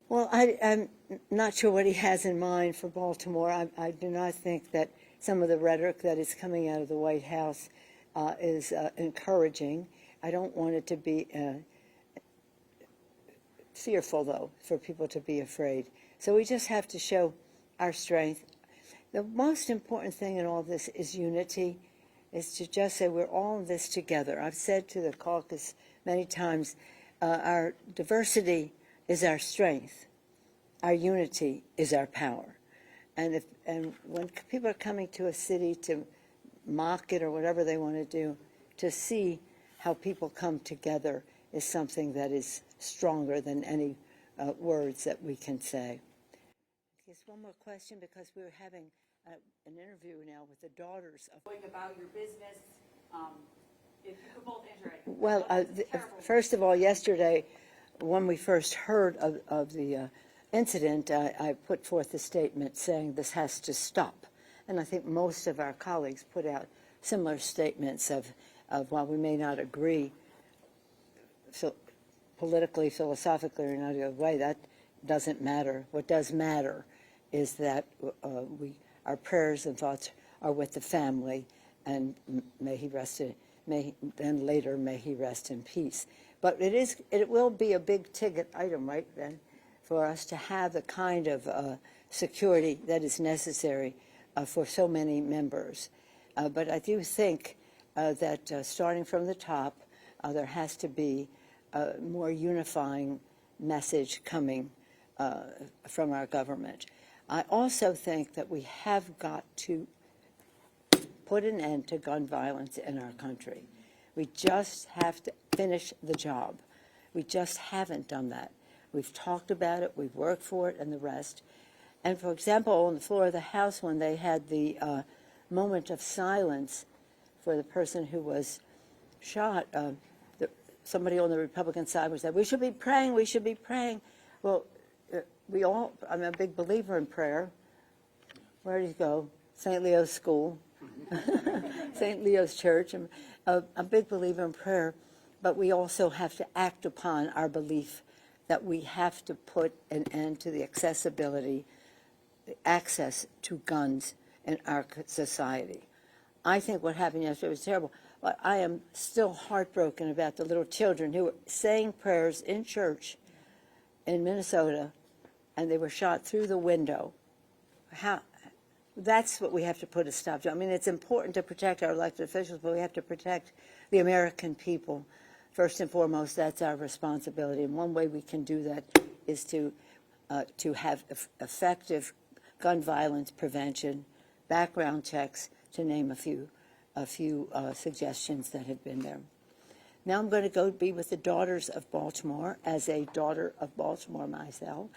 Well, I'm not sure what he has in mind for Baltimore. I do not think that some of the rhetoric that is coming out of the White House is encouraging. I don't want it to be fearful, though, for people to be afraid. So we just have to show our strength. The most important thing in all this is unity, is to just say we're all in this together. I've said to the caucus many times, our diversity is our strength. Our unity is our power. And when people are coming to a city to mock it or whatever they want to do, to see how people come together is something that is stronger than any words that we can say. Just one more question, because we're having an interview now with the daughters of... About your business, if you could both interact. Well, first of all, yesterday, when we first heard of the incident, I put forth a statement saying this has to stop. And I think most of our colleagues put out similar statements of while we may not agree politically, philosophically, or in any other way, that doesn't matter. What does matter is that our prayers and thoughts are with the family, and may he rest then later may he rest in peace. But it will be a big ticket item, right, Ben, for us to have the kind of security that is necessary for so many members. But I do think that starting from the top, there has to be a more unifying message coming from our government. I also think that we have got to put an end to gun violence in our country. We just have to finish the job. We just haven't done that. We've talked about it, we've worked for it, and the rest. And for example, on the floor of the House, when they had the moment of silence for the person who was shot, somebody on the Republican side was said, we should be praying, we should be praying. Well, I'm a big believer in prayer. Where did he go? St. Leo's School, St. Leo's Church. I'm a big believer in prayer, but we also have to act upon our belief that we have to put an end to the accessibility, the access to guns in our society. I think what happened yesterday was terrible. But I am still heartbroken about the little children who were saying prayers in church in Minnesota, and they were shot through the window. That's what we have to put a stop to. I mean, it's important to protect our elected officials, but we have to protect the American people. First and foremost, that's our responsibility. And one way we can do that is to have effective gun violence prevention, background checks, to name a few suggestions that have been there. Now I'm going to go be with the Daughters of Baltimore as a daughter of Baltimore myself.